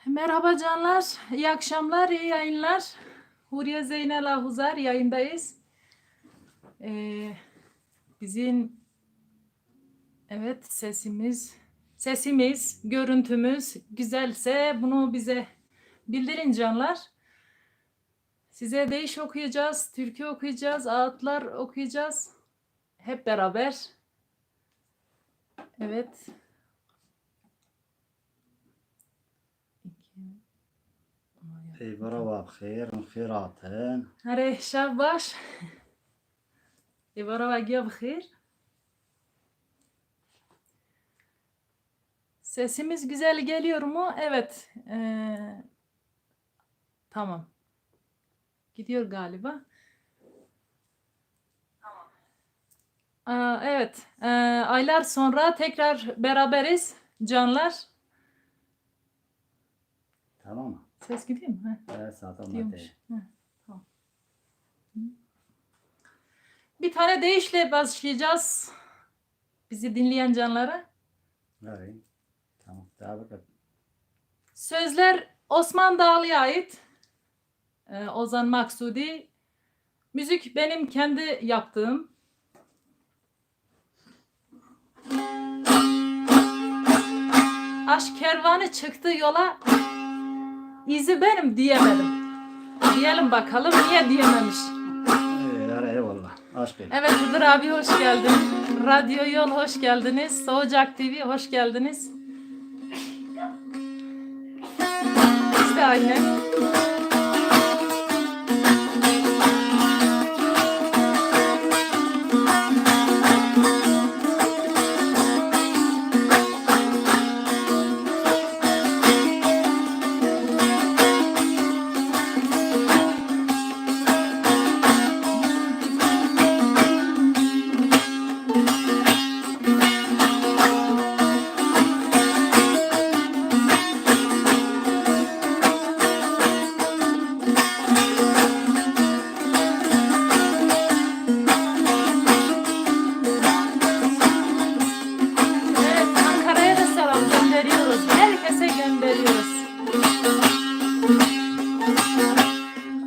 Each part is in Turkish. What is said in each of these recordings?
Merhaba canlar, iyi akşamlar, iyi yayınlar. Huriye Zeynel Ahuzar yayındayız. Bizim sesimiz, görüntümüz güzelse bunu bize bildirin canlar. Size deyiş okuyacağız, türkü okuyacağız, ağıtlar okuyacağız. Hep beraber. Evet. بروا بخير خيراتن هره شب باش İbara ve bخير. Sesimiz güzel geliyor mu? Evet. Tamam. Gidiyor galiba. Evet. Aylar sonra tekrar beraberiz canlar. Tamam mı? Ses gidiyor mu? Evet, zaten Gidiyormuş. Tamam. Bir tane deyişle başlayacağız. Bizi dinleyen canlara. Evet. Tamam. Devam et. Sözler Osman Dağlı'ya ait. Ozan Maksudi. Müzik benim kendi yaptığım. Aşk kervanı çıktı yola. İzi benim diyemedim. Diyelim bakalım niye diyememiş. Eyvallah. Aşk olsun. Evet Hıdır abi hoş geldin. Radyo Yol hoş geldiniz. Soğucak TV hoş geldiniz. İşte aynen.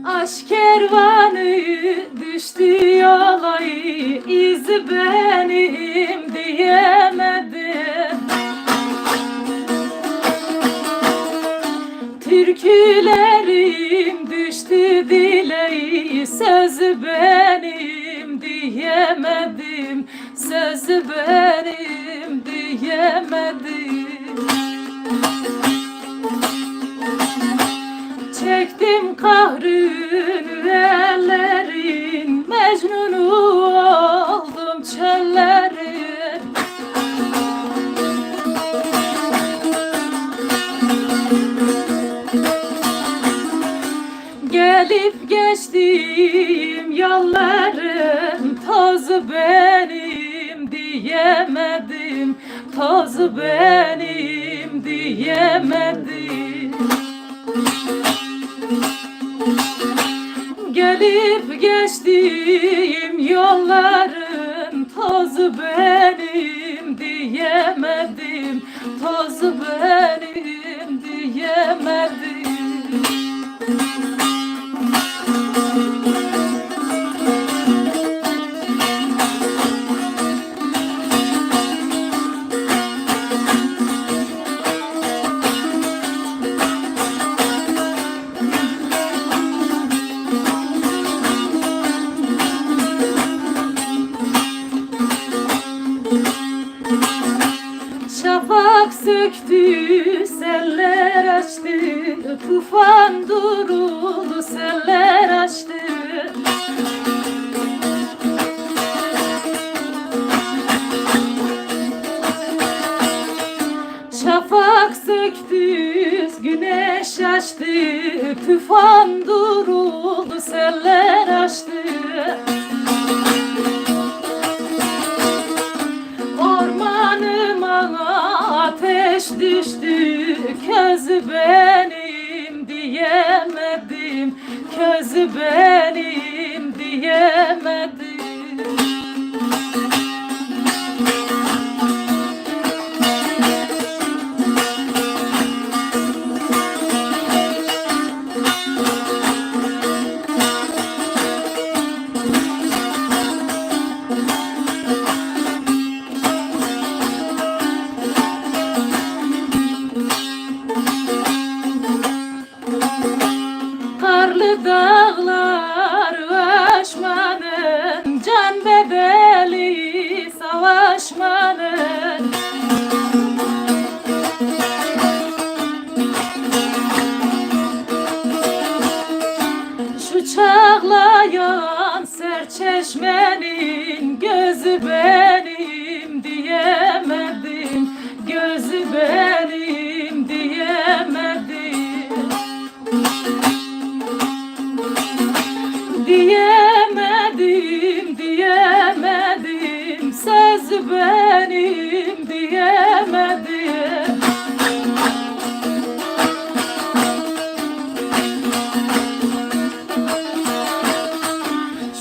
Aşk kervanı düştü yola, izi benim diyemedim. Türkülerim düştü dile, sözü benim diyemedim. Sözü benim diyemedim. Çektim kahrını ellerin, Mecnun'u oldum çöllerin. Gelip geçtiğim yolların tozu benim diyemedim. Tozu benim diyemedim. Gelip geçtiğim yolların tozu benim diyemedim. Tozu benim diyemedim. Şafak söktü, seller açtı, tufan duruldu, seller açtı. Şafak söktü, güneş açtı, tufan duruldu, seller açtı. Ateş düştü, közü benim diyemedim. Közü benim diyemedim. gözü benim diyemedim, gözü benim diyemedim, diyemedim, diyemedim, söz benim diyemedim.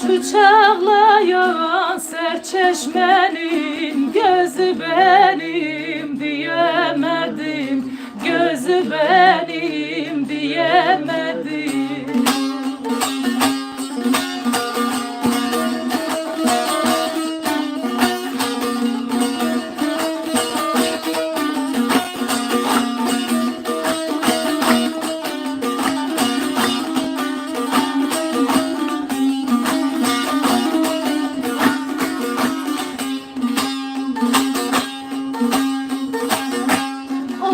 Şu çağlayan serçeşmenin gözü benim diyemedim, gözü benim diyemedim.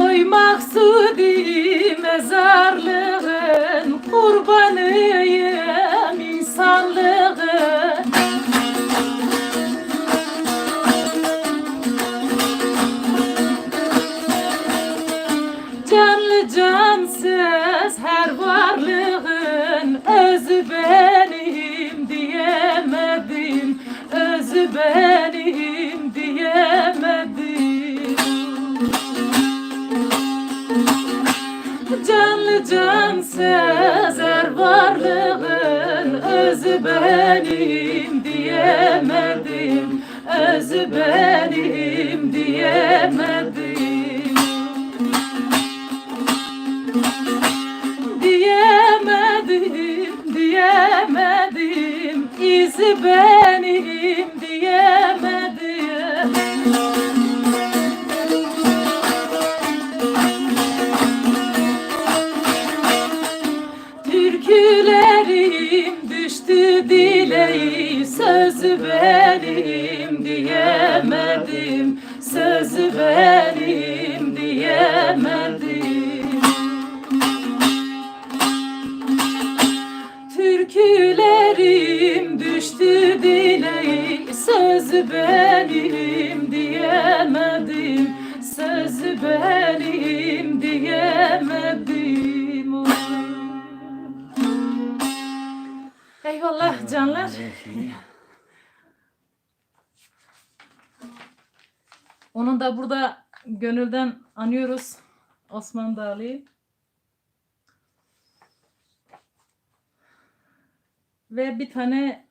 Oy maksudi mezarlığın kurbanıyım insanlığın. Canlı cansız her varlığın özü benim diyemedim, özü benim diyemedim. Canlı cansız her varlığın özü benim diyemedim, özü benim diyemedim. Diyemedim, diyemedim, izi benim diyemedim. Türkülerim düştü dile, sözü benim diyemedim, sözü benim diyemedim. Türkülerim düştü dile, sözü benim diyemedim, sözü benim diyemedim. Eyvallah canlar. Onu da burada gönülden anıyoruz. Osman Dağlı'yı. Ve bir tane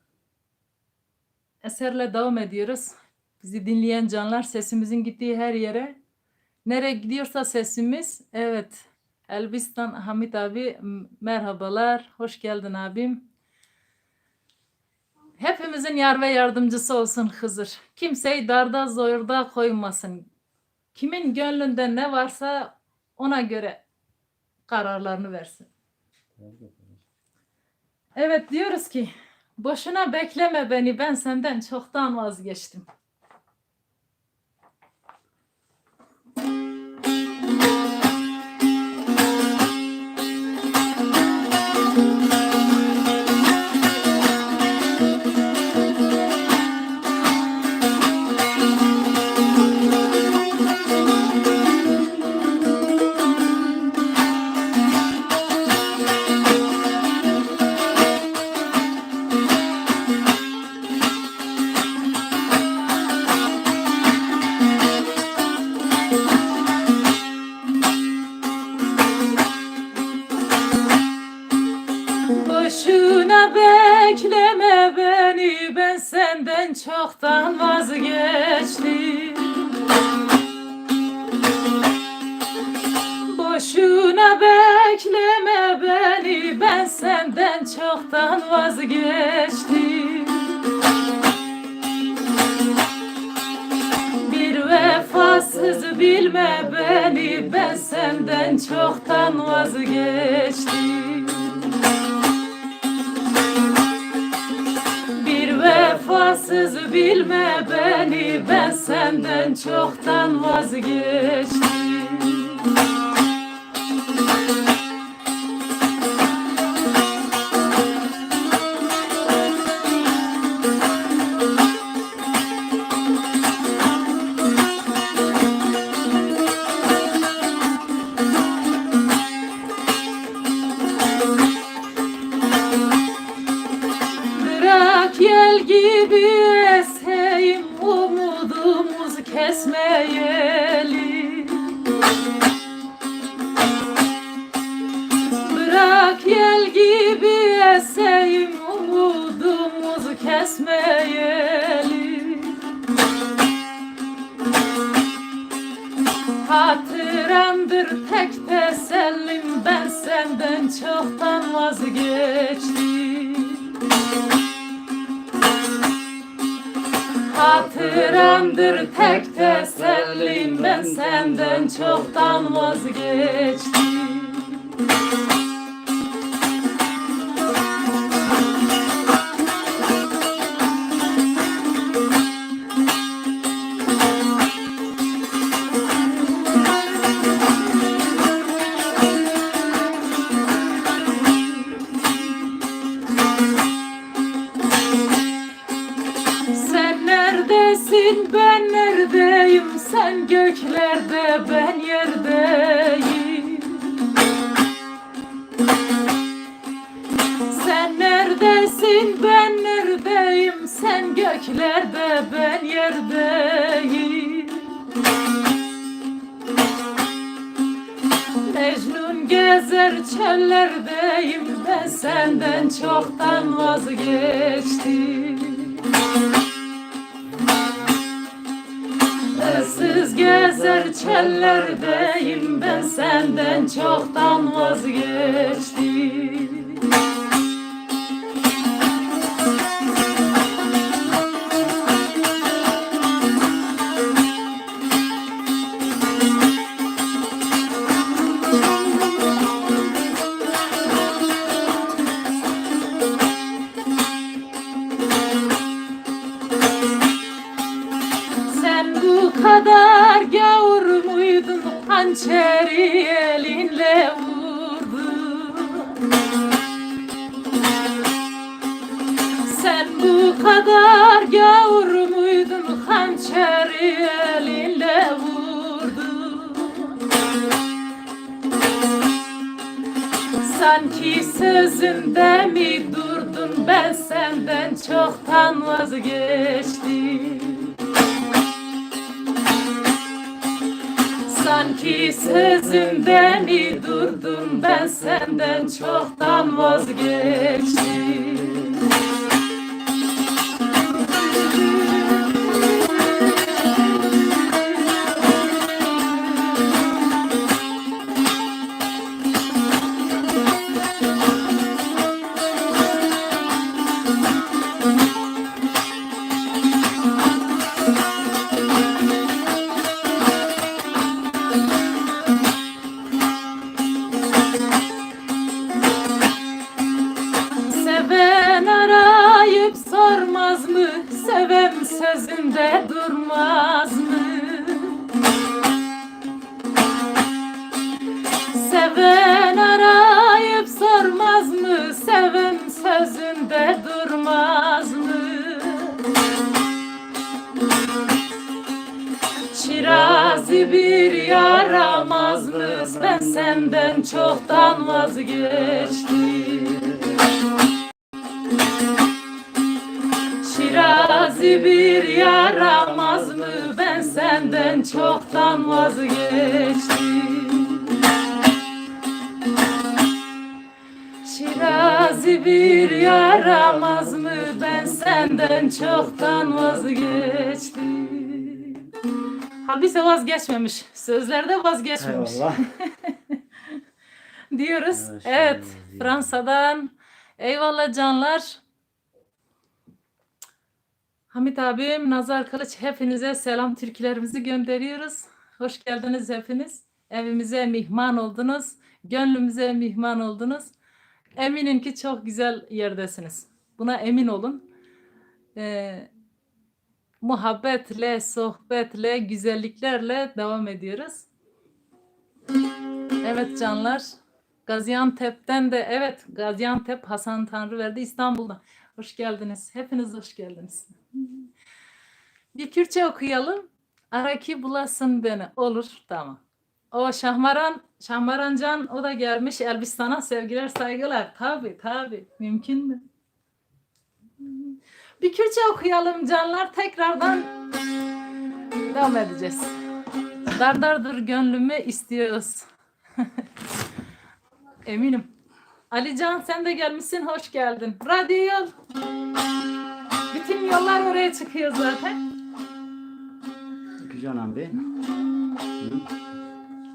eserle devam ediyoruz. Bizi dinleyen canlar, sesimizin gittiği her yere. Nereye gidiyorsa sesimiz. Evet. Elbistan Hamit abi merhabalar. Hoş geldin abim. Hepimizin yar ve yardımcısı olsun Hızır. Kimseyi darda zorda koymasın. Kimin gönlünde ne varsa ona göre kararlarını versin. Evet, diyoruz ki boşuna bekleme beni, ben senden çoktan vazgeçtim. Boşuna bekleme beni, ben senden çoktan vazgeçtim. Boşuna bekleme beni, ben senden çoktan vazgeçtim. Bir vefasız bilme beni, ben senden çoktan vazgeçtim. Bir vefasız bilme beni, ben senden çoktan vazgeçtim. kesmeyeli. Bırak yel gibi eseyim, umudumuzu kesmeyeli. Hatıramdır tek tesellim, ben senden çoktan vazgeçtim. Hatıramdır tek tesellim, ben senden çoktan vazgeçtim. Sen neredesin, ben neredeyim? Sen göklerde, ben yerdeyim. Sen neredesin, ben neredeyim? Sen göklerde, ben yerdeyim. Mecnun gezer çöllerdeyim, ben senden çoktan vazgeçtim. Issız gezer çöllerdeyim, ben senden çoktan vazgeçtim. Sen bu kadar gavur muydun, hançeri elinle vurdun. Sen bu kadar gavur muydun, hançeri elinle vurdun. Sanki sözünde mi durdun, ben senden çoktan vazgeçtim. Sanki sözünde mi durdun, ben senden çoktan vazgeçtim. Seven arayıp sormaz mı? Seven sözünde durmaz mı? Seven arayıp sormaz mı? Seven sözünde durmaz mı? Şirazi bir yaramaz mı? Ben senden çoktan vazgeçtim. Şirazi bir yaramaz mı? Ben senden çoktan vazgeçtim. Şirazi bir yaramaz mı? Ben senden çoktan vazgeçtim. Halbuki vazgeçmemiş. Sözlerde vazgeçmemiş. Eyvallah. Diyoruz. Evet, Evet. şimdi- Fransa'dan. Eyvallah canlar. Hamit abim, Nazar Kılıç, hepinize selam türkülerimizi gönderiyoruz. Hoş geldiniz hepiniz. Evimize mihman oldunuz. Gönlümüze mihman oldunuz. Eminim ki çok güzel yerdesiniz. Buna emin olun. Muhabbetle, sohbetle, güzelliklerle devam ediyoruz. Evet canlar. Gaziantep'ten de, evet, Gaziantep Hasan Tanrıverdi İstanbul'dan. Hoş geldiniz. Hepiniz hoş geldiniz. Bir Kürtçe okuyalım. Ara ki bulasın beni. Olur, tamam. O Şahmaran Can, o da gelmiş Elbistan'a, sevgiler saygılar. Tabii mümkün mü? Bir Kürtçe okuyalım canlar, tekrardan devam edeceğiz. Dardardır gönlümü istiyoruz. Eminim. Alican sen de gelmişsin, hoş geldin. Radyo yol. Bütün yollar oraya çıkıyor zaten. Güzel abi.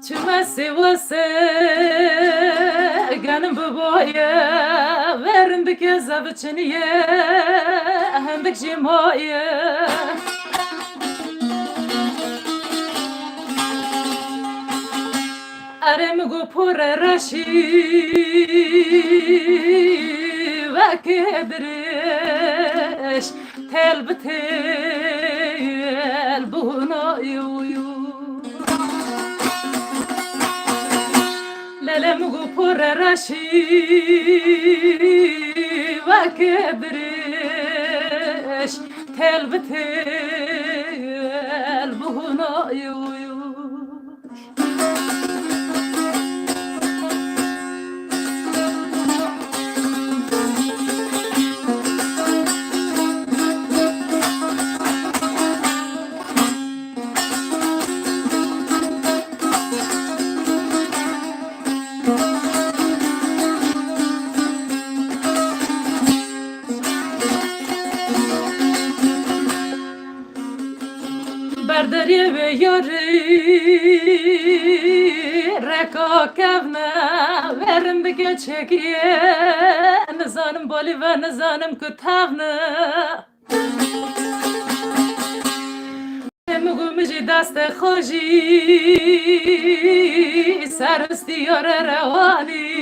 Çümesi vase gönüm bu boya verin keza biçiniye hendik jimoye Arem gu pure rashi ve kedreş tel betel buna yuyu Lelem gu pure rashi ve kedreş tel betel buna yuyu Berderiye ve yarı reka kevne verin bir geçekiye nizanım bali ve nizanım kütevne Mugumji deste khoji sersti yare revani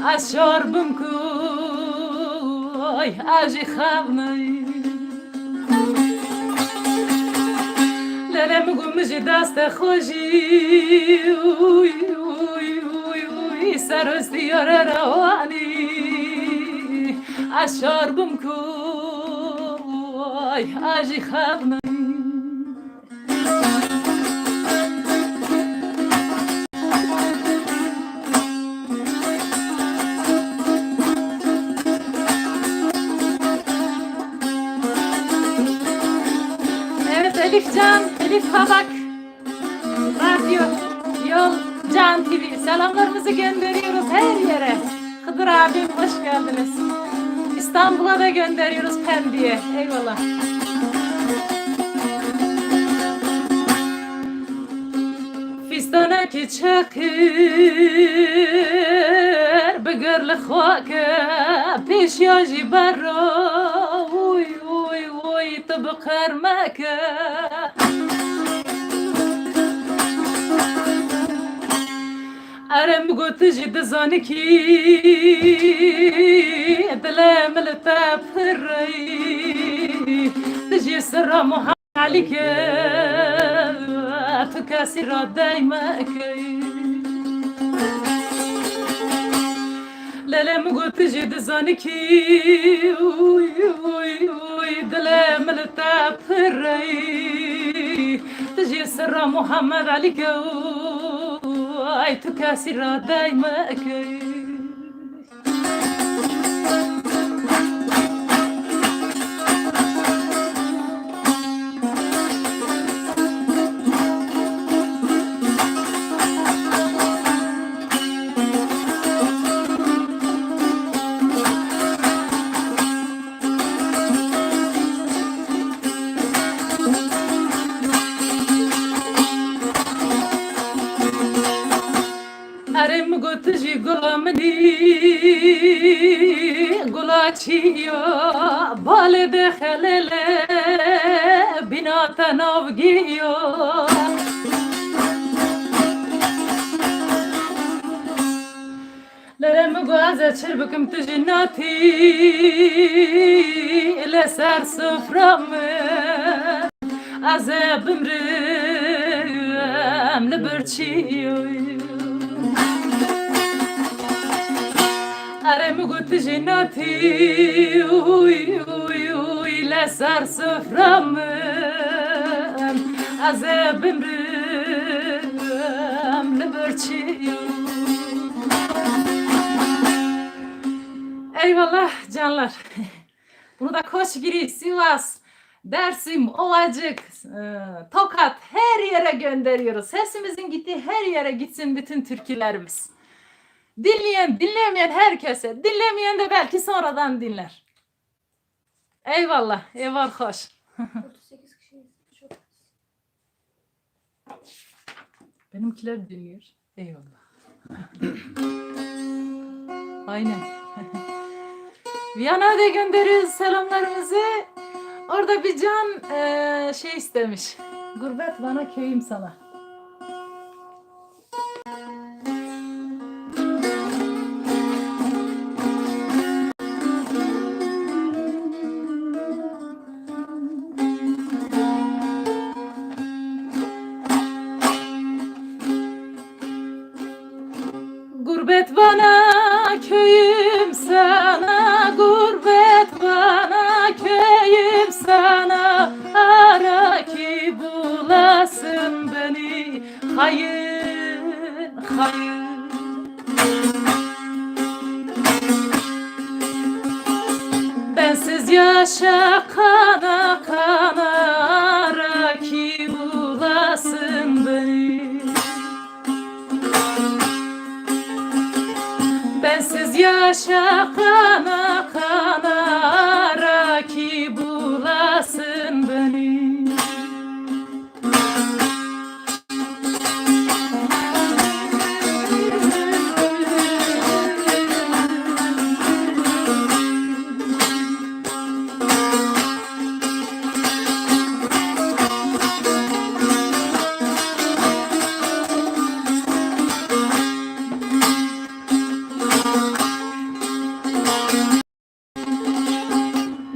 aşarbım kuy aji khavnay Lelem gumji deste khoji uy uy uy uy sersti yare revani aşarbım kuy aji khavnay Elif Can, Elif Kabak, Radyo, Yol, Can TV. Selamlarımızı gönderiyoruz her yere. Hıdır abim hoş geldiniz. İstanbul'a da gönderiyoruz Pendik'e. Eyvallah. Fistana ki çakır, bigirli khwaka, piş yaji barra, uy uy uy tıbıkar maka. Arem gotji dizani ki dilam ltafri tji sirra muhammed alike تكاسر دايمك لا لا مقلت جد زانكي وي وي وي دلام التابري تجي سر محمد عليك وي تكاسر دايمك Arem gotji golamni gulachiyo bale de khalele binata navgiyo Larem goaza çırbıkım tijinati ile ser soframı azabım rem liberchiyo Arem gut jinati uy uy uy la sar sofram azabim rem liberchiyo Eyvallah canlar. Bunu da Koçgiri, Sivas, Dersim, Ovacık, Tokat her yere gönderiyoruz. Sesimizin gittiği her yere gitsin bütün türkülerimiz. Dinleyen, dinlemeyen herkese, dinlemeyen de belki sonradan dinler. Eyvallah, eyvallah hoş. 38 kişiyiz. Çok az. Benimkiler dinliyor. Eyvallah. Aynen. Viyana'ya da gönderiyoruz selamlarımızı. Orada bir can şey istemiş. Gurbet bana köyüm sana. Gurbet bana köyüm sana, gurbet bana köyüm sana, ara ki bulasın beni, hayır, hayır. Bensiz yaşa kana kana, ara ki bulasın beni. Bensiz yaşa kana kana, ara ki bulasın beni.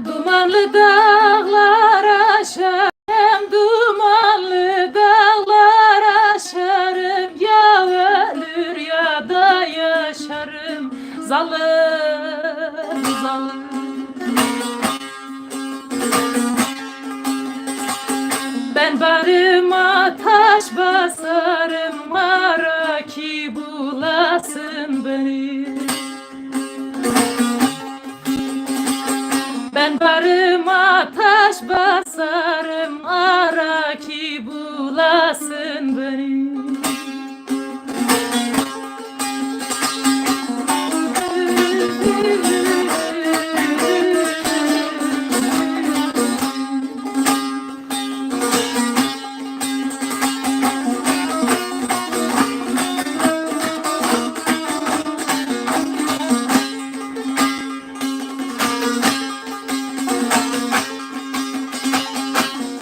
Dumanlı dağlar aşarım, dumanlı dağlar aşarım, ya ölür ya da yaşarım, zalim zalim. Ben bağrıma taş basarım, ara ki bulasın beni. Ben bağrıma taş basarım, ara ki bulasın beni.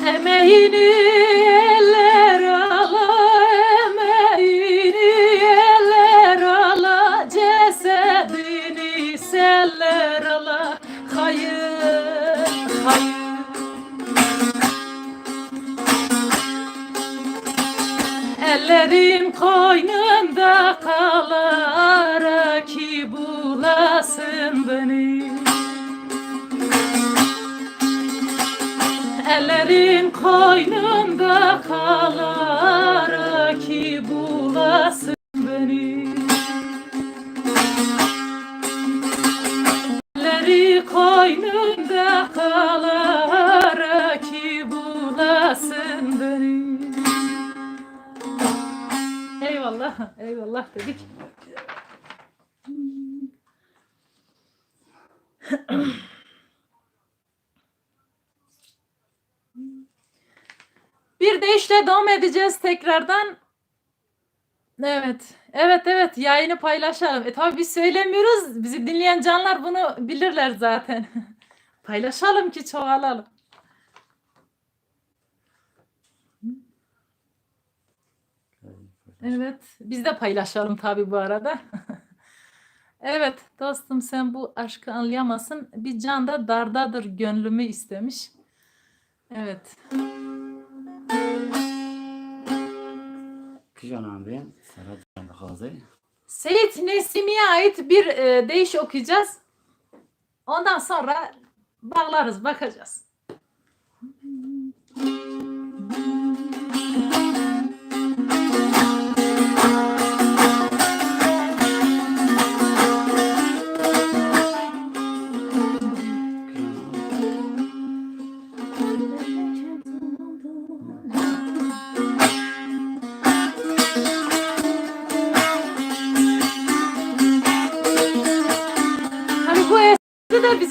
Emeğini eller ala, emeğini eller ala, cesedini seller ala, hayır, hayır. Ellerim koynunda kalar ki bulasın beni. Ellerim koynunda kalar ki bulasın beni. Elleri koynunda kalar ki bulasın beni. Eyvallah, eyvallah dedik. Bir deyişle devam edeceğiz tekrardan. Evet, evet yayını paylaşalım. Tabii biz söylemiyoruz. Bizi dinleyen canlar bunu bilirler zaten. Paylaşalım ki çoğalalım. Evet, biz de paylaşalım tabii bu arada. Evet dostum, sen bu aşkı anlayamazsın. Bir can da dardadır gönlümü istemiş. Evet. Kijan abi, Serhat Gazi. Seyit Nesimi'ye ait bir deyiş okuyacağız. Ondan sonra bağlarız, bakacağız.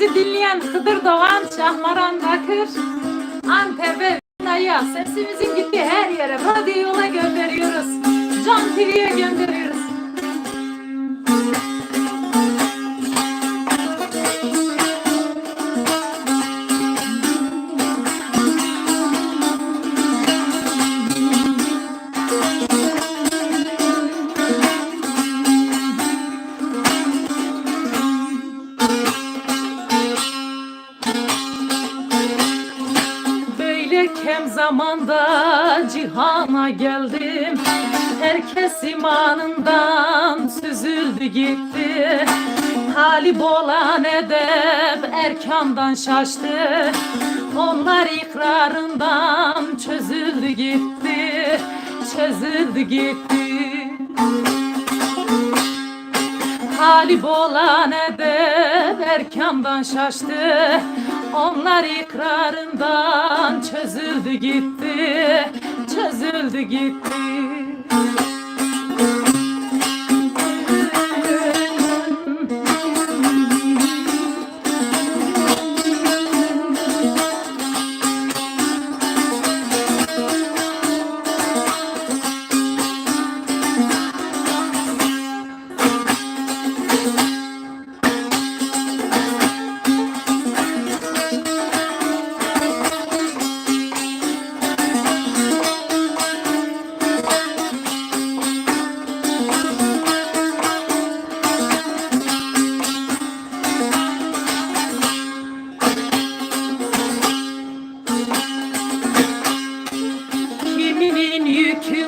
bizi dinleyen Hıdır Doğan, Şahmaran Bakır, Antep ve Viyana'ya, sesimizin gittiği her yere, radyo yola gönderiyoruz. Can TV'ye gönderiyoruz. Kem zamanda cihana geldim, herkes imanından süzüldü gitti. Talip olan edep erkandan şaştı, onlar ikrarından çözüldü gitti, çözüldü gitti. Talip olan edep erkandan şaştı, onlar ikrarından çözüldü gitti, çözüldü gitti.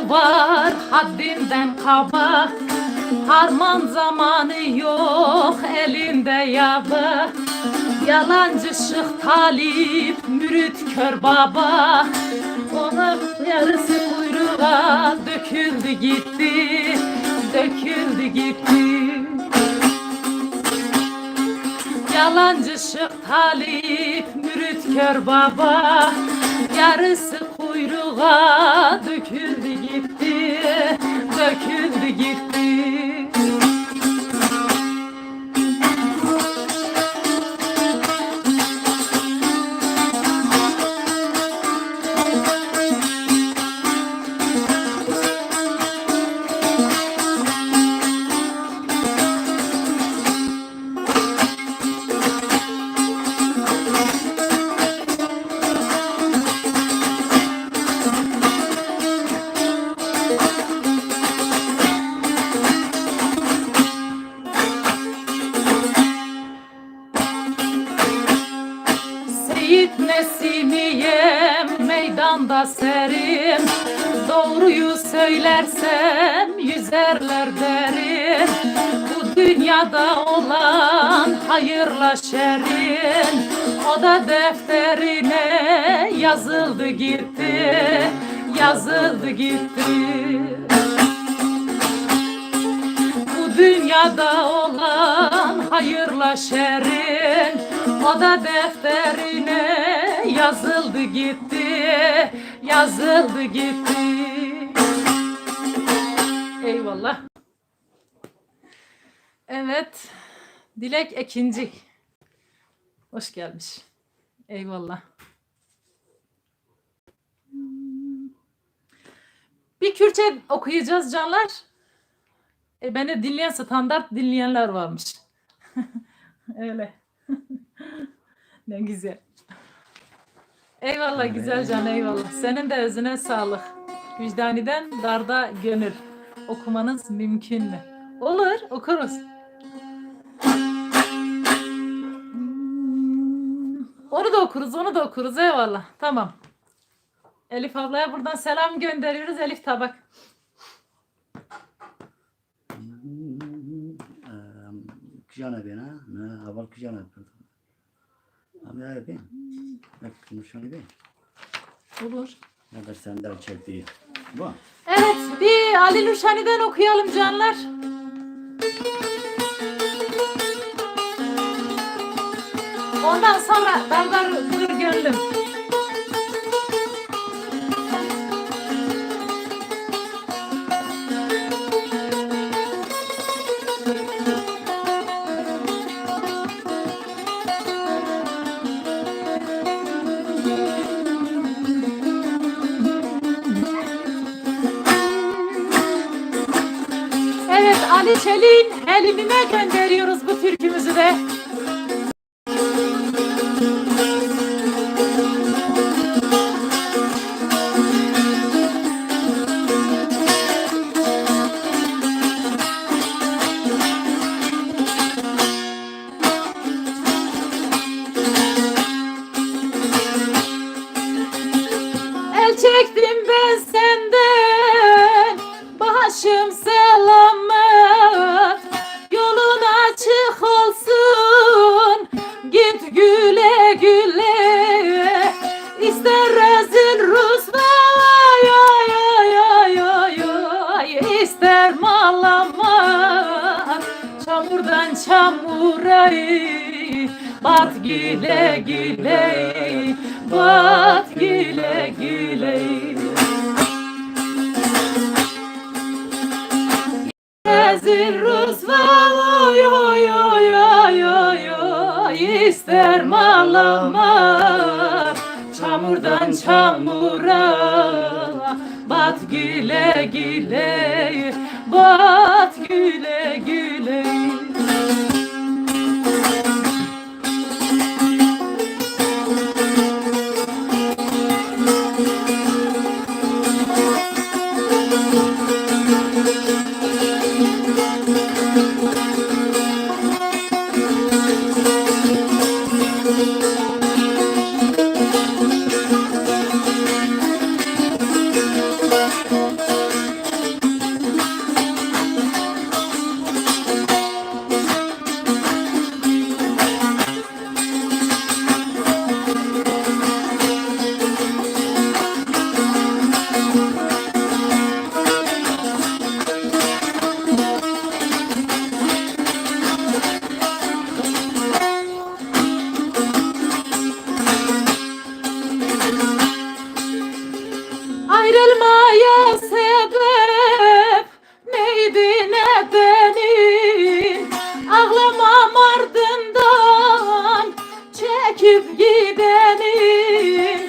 Var haddinden kaba, harman zamanı yok elinde yaba. Yalancı şık talip, mürit kör baba, ona yarısı kuyruğa döküldü gitti, döküldü gitti. Yalancı şık talip, mürit kör baba, yarısı kuyruğa döküldü gitti, döküldü gitti. Nesimiyem meydanda serim, doğruyu söylersem yüzerler derim. Bu dünyada olan hayırla şerin, o da defterine yazıldı gitti, yazıldı gitti. Bu dünyada olan hayırla şerin, o da defterine yazıldı gitti, yazıldı gitti. Eyvallah. Evet, Dilek Ekinci. Hoş gelmiş. Eyvallah. Bir Kürtçe okuyacağız canlar. Beni dinleyen standart dinleyenler varmış. Öyle. Ne güzel. Eyvallah güzel can, eyvallah. Senin de özüne sağlık. Vicdaniden darda gönül. Okumanız mümkün mü? Olur, okuruz. Onu da okuruz, onu da okuruz. Eyvallah. Tamam. Elif ablaya buradan selam gönderiyoruz. Elif Tabak. Kıcana ben ha. Ne haber kıcana? Abi ya ben. Bak konuşanı ben. Olur. Ne kadar senden çektiği. Bu. Evet, bir Ali Luşani'den okuyalım canlar. Ondan sonra Dardar Durur Gönlüm. Ali Çelik'in eline gönderiyoruz bu türkümüzü de. El çektim ben senden, başım selamet, yolun açık olsun, git güle güle. İster rezil rüsvay, ay ay ay ay ay, ister malamat, çamurdan çamura, bat güle güle, bat güle güle. Rezil rüsva, oy oy oy oy oy oy, ister malamat, çamurdan çamura, bat güle güle, bat güle güle. Ayrılmaya sebep neydi nedenin? Ağlamam ardından çekip gidenin.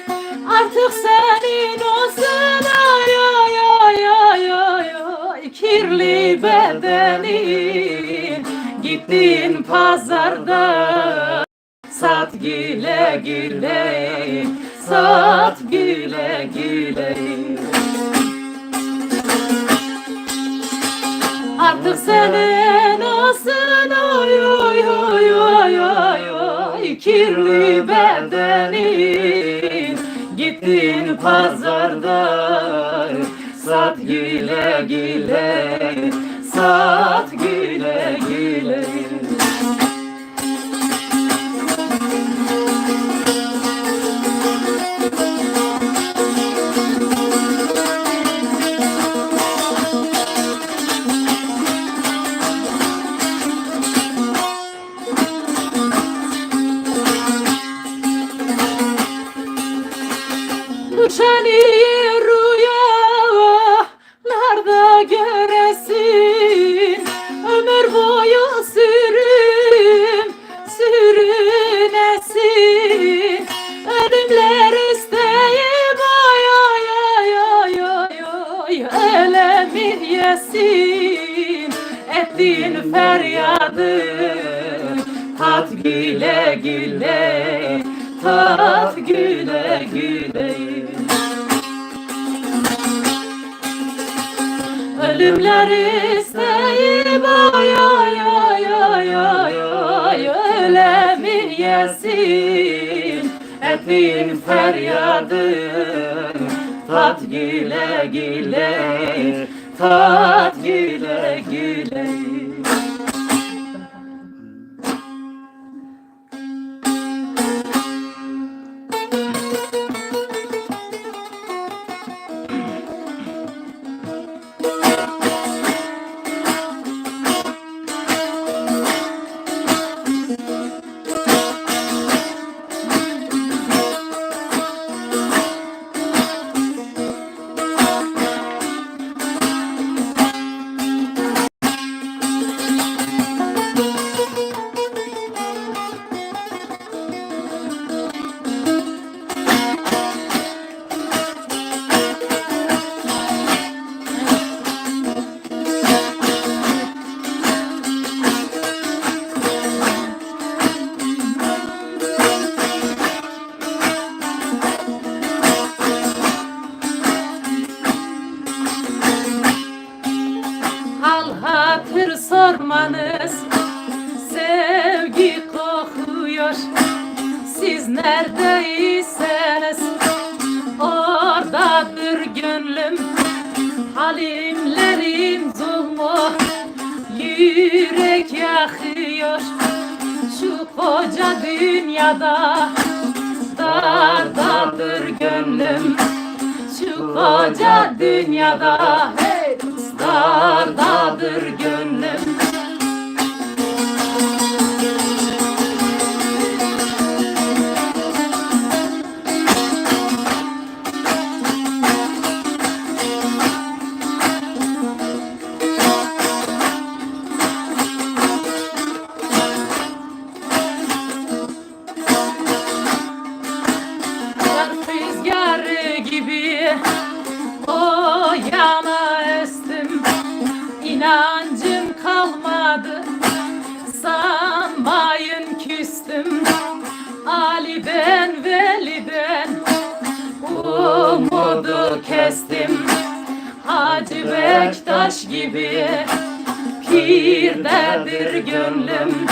Artık senin olsun, ay ay ay ay ay ay, kirli bedenin. Gittin pazarda, sat güle güle, sat güle güle. Artık senin olsun, oy oy oy oy oy oy, kirli bedenin. Gittin pazarda, sat güle güle, sat güle güle. Düşeni rüyalarda göresin, ömür boyu sürünesin. Ölümler isteyip, ay ay ay ay ay ay, elemin yesin. Ettiğin feryadı, tat güle güle, tat güle güle. Ölümler isteyip, ay ay ay ay ay ay, ölemin yesin. Ettiğin feryadı, tat güle güle, tat güle güle. ormanız sevgi kokuyor. Siz neredeyseniz oradadır gönlüm. Halimlerin zulmü yürek yakıyor. Şu koca dünyada dardadır gönlüm. Şu koca dünyada hey, dardadır gönlüm. Rüzgarı gibi o yana estim. İnancım kalmadı, sanmayın küstüm. Ali ben, Veli ben, umudu kestim. Hacı Bektaş gibi pirdedir gönlüm.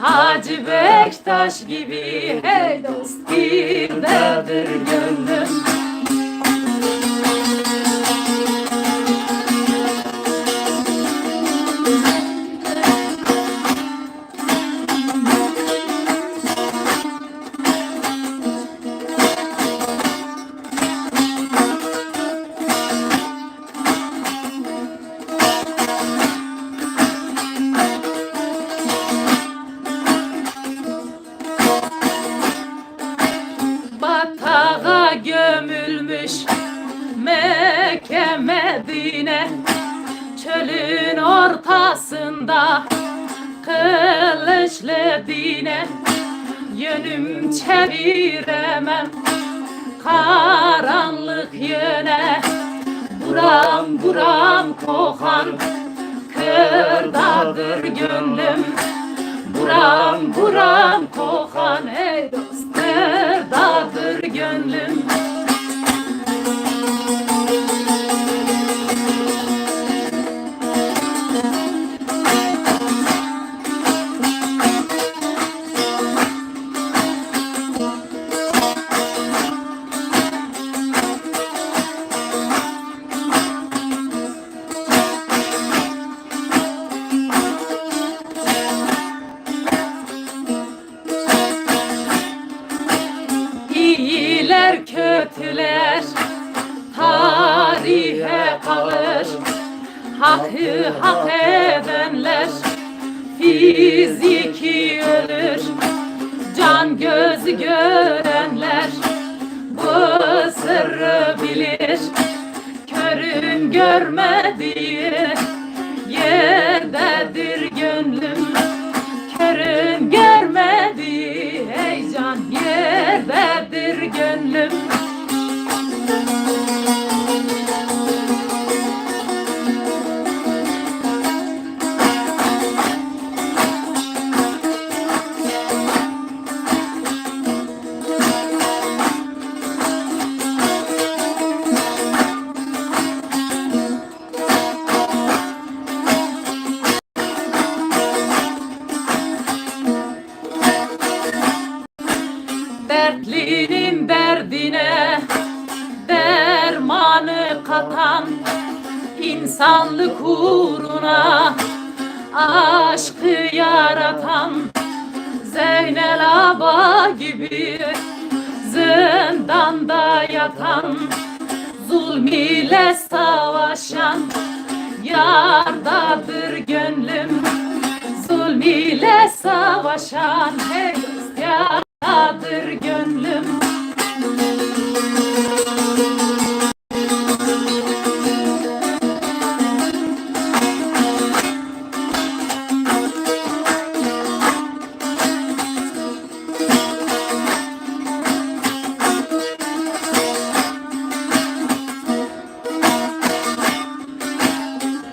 Hacı Bektaş gibi hey dost pirdedir gönlüm. Batağa gömülmüş Mekke Medine, çölün ortasında kılıçlı dine. Yönüm çeviremem karanlık yöne. Buram buram kokan kırdadır gönlüm. Buram buram kokan ey dost kırdadır gönlüm. İyiler kötüler tarihe kalır. Hakkı hak edenler fiziki ölür. Can gözü görenler bu sırrı bilir. Körün görmediği yerdedir gönlüm. Körün görmediği heyecan yerdedir gönlüm. Dertlinin derdine dermanı katan, insanlık uğruna aşkı yaratan, Zeynel Aba gibi zindanda yatan, zulm ile savaşan yardadır gönlüm. Zulm ile savaşan hey dost yardadır gönlüm.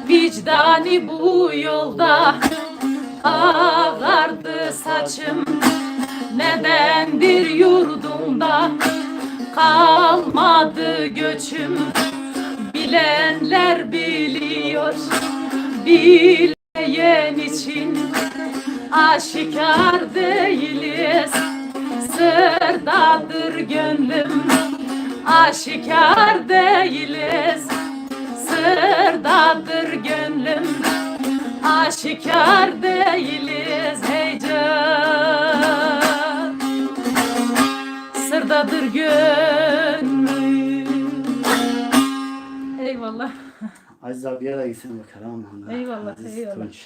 Vicdani bu yolda ağardı saçım. Nedendir yurdumda kalmadı göçüm. Bilenler biliyor, bilmeyen diyen için aşikar değiliz. Sırdadır gönlüm, aşikar değiliz. Sırdadır gönlüm, aşikar değiliz. Hey can, sırdadır gönlüm. Eyvallah. Aziz abiye de gitsin bakalım. Eyvallah, Aziz eyvallah. Tunç.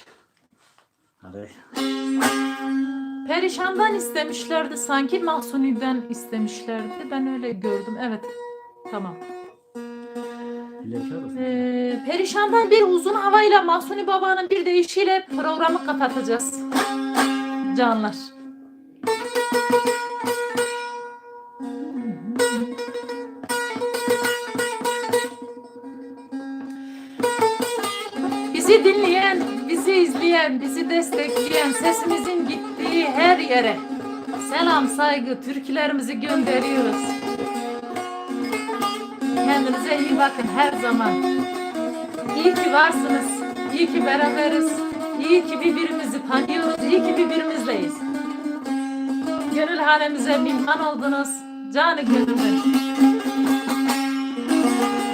Hadi. Perişan'dan istemişlerdi sanki, Mahsuni'den istemişlerdi. Ben öyle gördüm. Evet. Tamam. Hilekar olsun. Perişan'dan bir uzun havayla Mahsuni Baba'nın bir deyişiyle programı kapatacağız. Canlar. Bizi dinleyen, bizi izleyen, bizi destekleyen, sesimizin gittiği her yere selam, saygı, türkülerimizi gönderiyoruz. Kendinize iyi bakın her zaman. İyi ki varsınız, iyi ki beraberiz, iyi ki birbirimizi tanıyoruz, iyi ki birbirimizleyiz. Gönül hanemize mihman oldunuz, canı gönülden.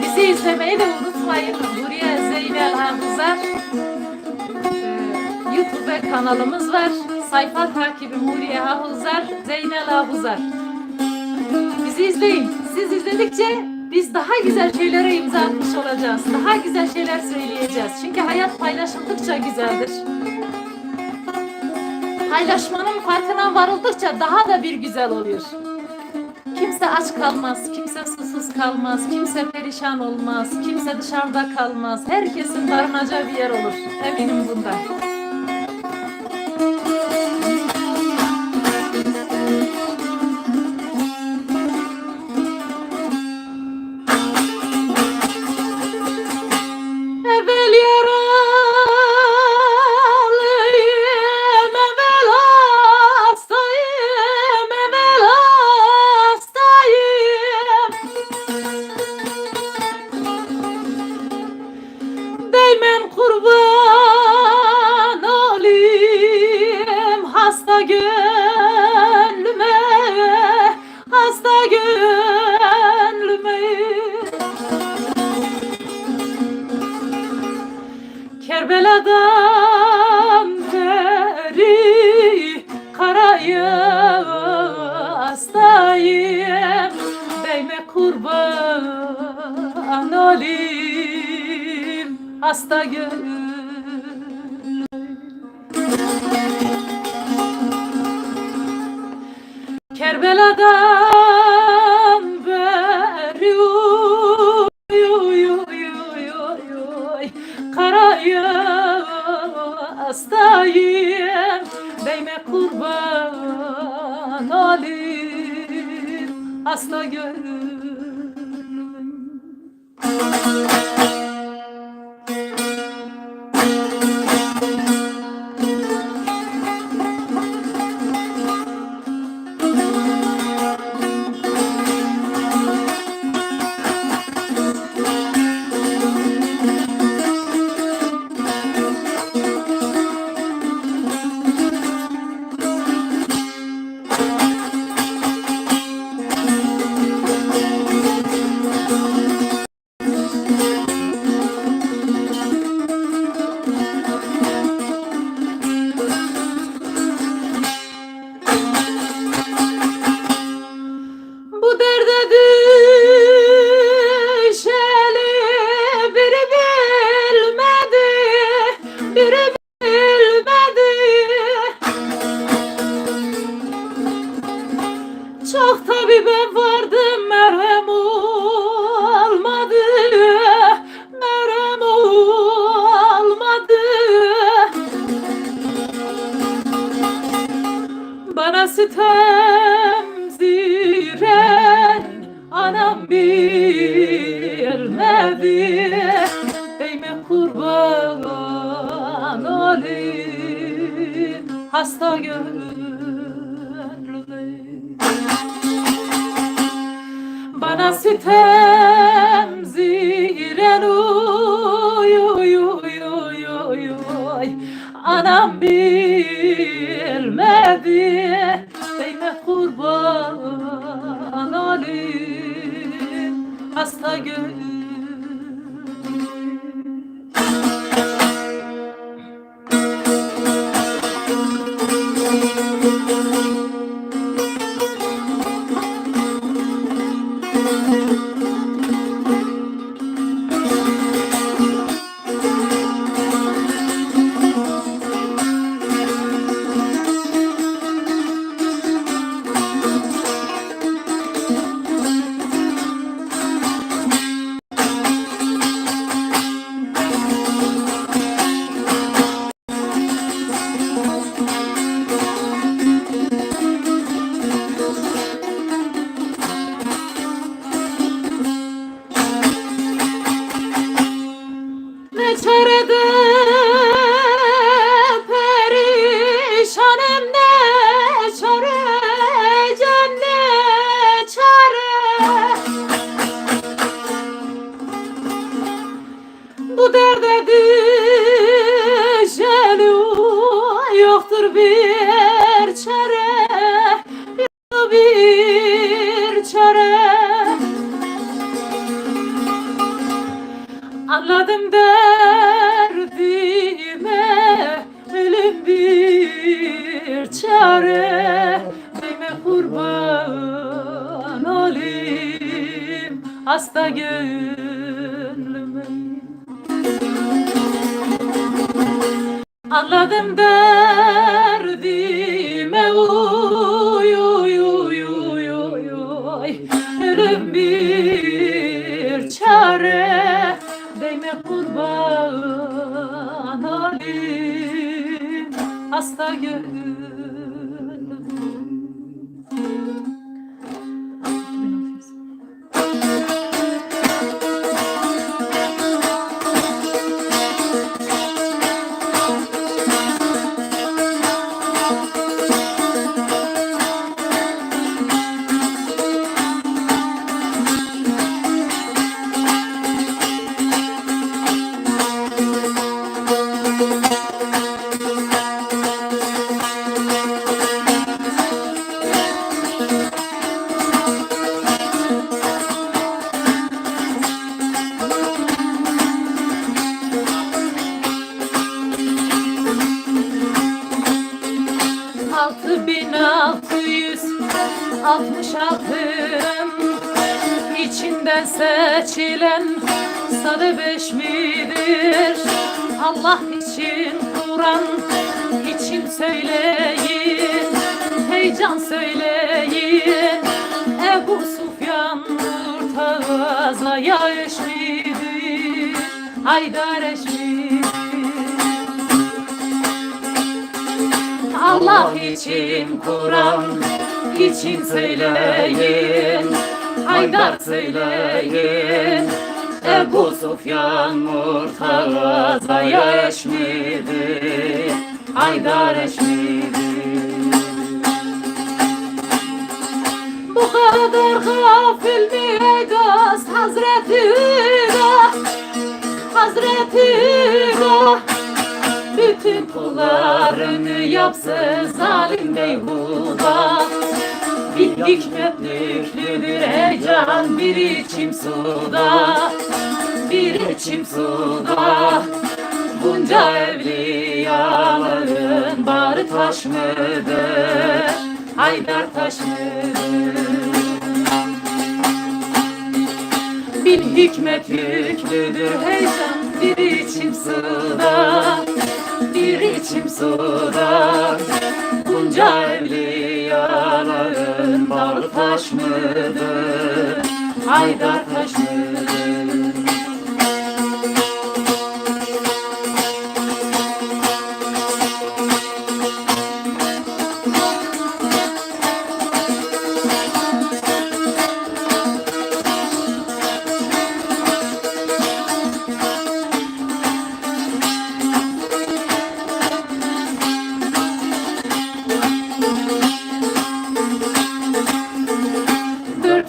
Bizi izlemeyi de unutmayın. Buraya Zeynel Hafızar YouTube kanalımız var. Sayfa takibi Huriye Hafızar, Zeynel Hafızar. Bizi izleyin. Siz izledikçe biz daha güzel şeylere imza atmış olacağız. Daha güzel şeyler söyleyeceğiz. Çünkü hayat paylaşıldıkça güzeldir. Paylaşmanın farkına varıldıkça daha da bir güzel oluyor. Kimse aç kalmaz, kimse susuz kalmaz, kimse perişan olmaz, kimse dışarıda kalmaz. Herkesin barınacağı bir yer olur. Eminim bundan. Evvel yaralıyım, evvel hastayım, evvel hastayım. Değmen kurban olayım hasta gönlüme, hasta gönlüme. Kerbela'dan beri karayı hastayım. Değme kurban olayım hasta gönlüm. Kerbela'dan beri karayı hastayım. Değme kurban olayım hasta gönlüm. Bu derde düşeli biri bilmedi, biri bilmedi. Çok tabibe vardım, merhem olmadı, merhem olmadı. Bana sitem ziren anam bilmedi. Değme kurban olayım hasta gönlüme. Bana sitem ziren uy uy uy uy uy uy. anam bilmedi. Değme kurban olayım hasta gönlüm. Ne çarede perişanem ne çare can ne çare. Bu derde düşeni yoktur bir çare, bir çare. Anladım derdime ölüm bir çare. Değme kurban olayım hasta gönlüme. Anladım derdime uy uy uy uy uy uy. Ölüm bir çare. Değme kurban olayım hasta gönlüm. Altı bin 666'nın içinden seçilen sadı 5 midir? Allah için, Kur'an için söyleyin, heyecan söyleyin. Ebu Sufyan Murtaza'ya eş midir? Haydar eş midir? Allah için, Kur'an için söyleyin, Haydar söyleyin. Ebu Sufyan Murtaza'ya eş midir? Haydar eş midir? Bu kadar gafil mi ey dost Hazreti Gah, Hazreti Gah. Bütün kullarını yapsın zalim beyhuda. Bir hikmet yüklüdür heyecan bir içim suda, bir içim suda. Bunca evliyaların barı taş mıdır? Haydar taş mıdır? Bir hikmet yüklüdür heyecan bir içim suda, bir içim suda. Bunca evliyaların bağlı taş mıdır? Haydar taş mıdır?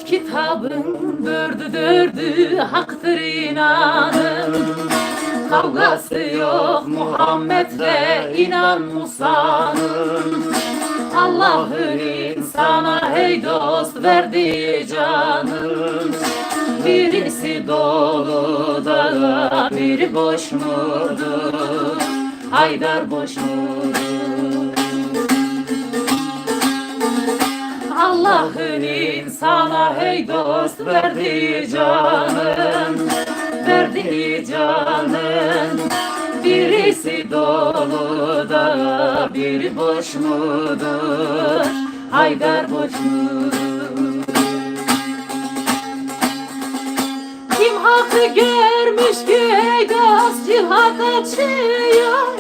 Kitabın dördü haktır inanın. kavgası yok Muhammed'le inan Musa'nın. Allah'ın insana hey dost verdiği canın. Birisi dolu da biri boş mudur? Haydar boş mudur? Allah'ın insana hey dost verdiği canın. Verdiği canın. Birisi dolu da biri boş mudur? Haydar boş mudur? Kim hakkı görmüş ki ey dost cihat açıyor,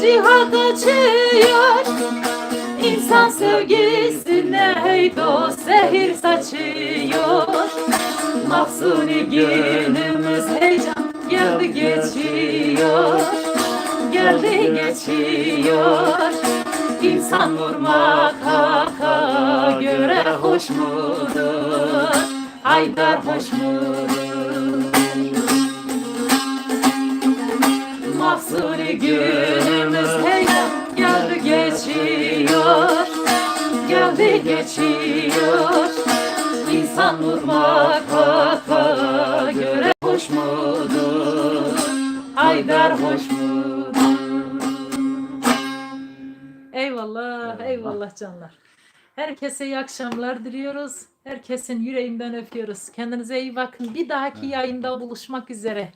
cihat açıyor. İnsan sevgisine hey dost zehir saçıyor. Mahzuni günümüz heyecan geldi geçiyor, geldi geçiyor. İnsan vurmak hakka göre hoş mudur? Haydar hoş mudur? Mahzuni günümüz heyecan geldi geçiyor, geldi geçiyor. İnsan vurmak hakka göre hoş mudur? Haydar hoş mudur? Eyvallah, eyvallah canlar. Herkese iyi akşamlar diliyoruz. Herkesin yüreğinden öpüyoruz. Kendinize iyi bakın. Bir dahaki yayında buluşmak üzere.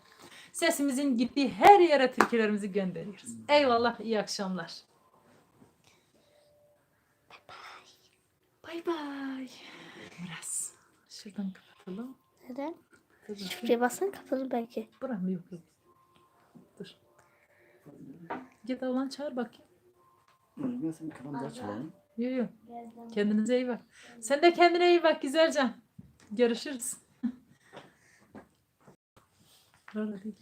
Sesimizin gittiği her yere türkülerimizi gönderiyoruz. Eyvallah, iyi akşamlar. Bay bay. Biraz şuradan kapatalım. Neden? Dur bakayım. Şuraya basın kapatın belki. Buram yok yok. Dur. Git oğlan çağır bakayım. Ben senin kafanı açalım. Yok yok. Kendinize iyi bak. Sen de kendine iyi bak güzelcan. Görüşürüz. Burada değil.